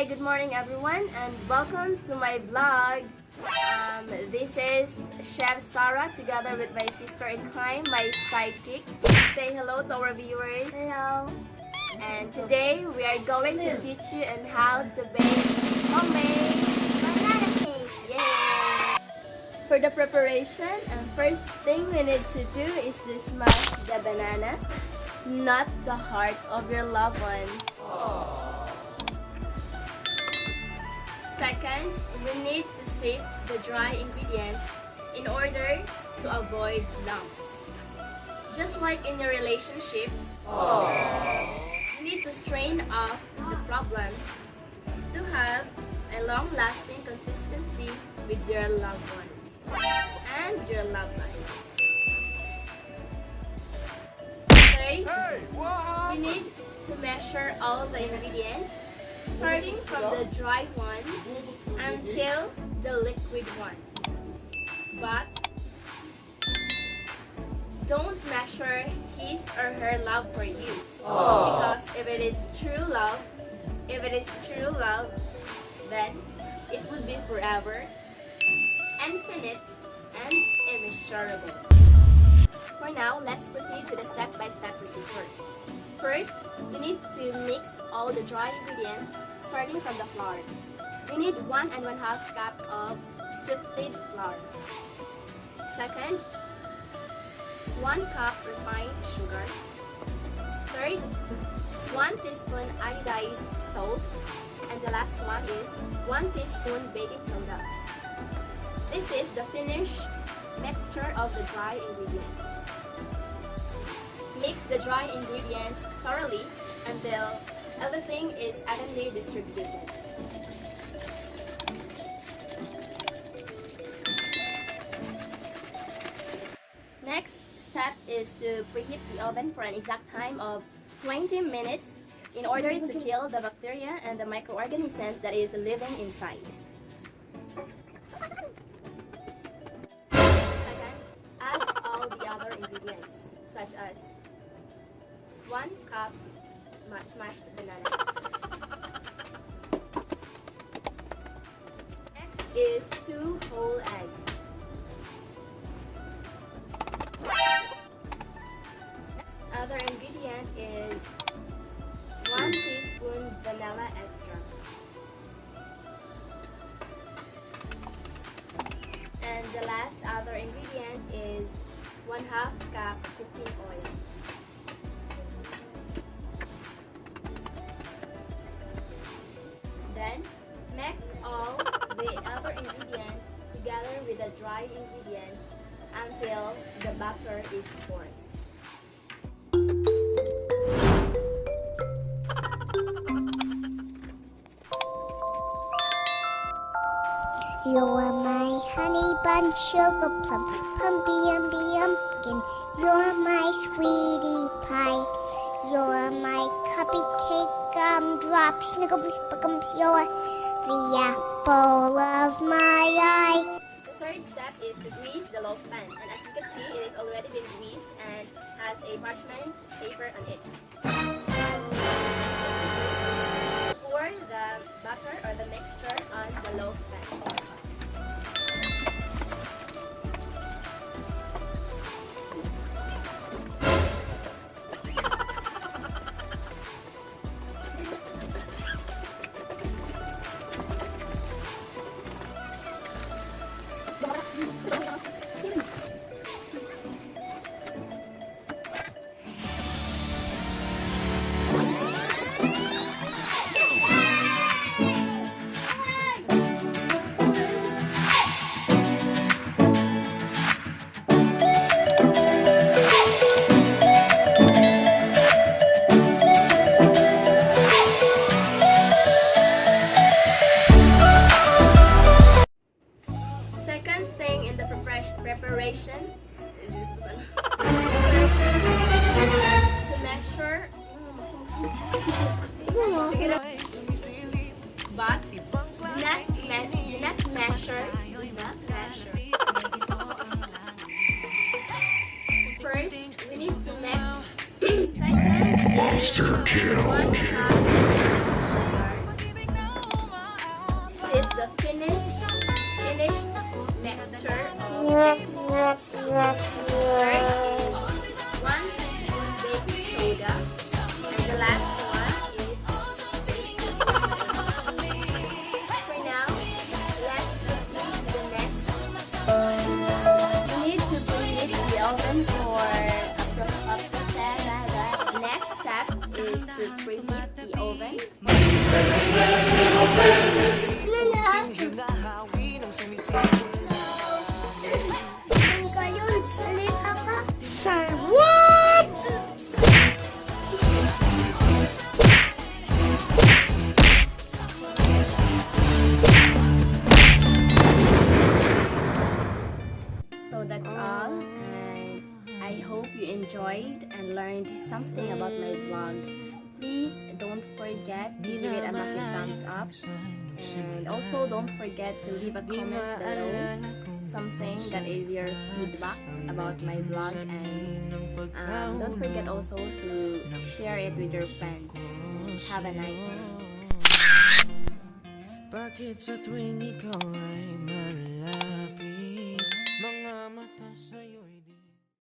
Hi, good morning everyone and welcome to my vlog. This is Chef Sarah together with my sister in crime, my sidekick. Say hello to our viewers. Hello. And today we are going to teach you on how to bake homemade Banana cake. Yay! For the preparation, first thing we need to do is to smash the banana, not the heart of your loved one. Second, we need to sieve the dry ingredients in order to avoid lumps. Just like in your relationship, you need to strain off the problems to have a long-lasting consistency with your loved ones and your love life. Third, we need to measure all the ingredients starting from the dry one until the liquid one. But don't measure his or her love for you. Because if it is true love, then it would be forever, infinite, and immeasurable. For now, let's proceed to the step-by-step procedure. First, we need to mix all the dry ingredients starting from the flour. We need 1 1/2 cup of sifted flour. Second, 1 cup refined sugar. Third, 1 teaspoon iodized salt. And the last one is 1 teaspoon baking soda. This is the finished mixture of the dry ingredients. Mix the dry ingredients thoroughly until everything is evenly distributed. Next step is to preheat the oven for an exact time of 20 minutes in order to kill the bacteria and the microorganisms that is living inside. Second, add all the other ingredients such as 1 cup smashed banana. Next is 2 whole eggs. Next other ingredient is 1 teaspoon vanilla extract. And the last other ingredient is 1/2 cup cooking oil. Then, mix all the other ingredients together with the dry ingredients until the batter is formed. You are my honey bun, sugar plum, pumpy umby umpkin. You are my sweetie pie. You are my cupcake, gumdrop, snickles, buckums. You are the apple of my eye. The third step is to grease the loaf pan, and as you can see, it is already been greased and has a parchment paper on it. Pour the butter or the mixture on the loaf pan. Second thing in the preparation to measure but do not measure. First, we need to mix. Second is 1 cup sugar. you enjoyed and learned something about my vlog, please don't forget to give it a massive thumbs up. And also don't forget to leave a comment below something that is your feedback about my vlog, and don't forget also to share it with your friends. Have a nice day. Bakit sa tuwing ikaw ay malapit, mga mata sa'yo'y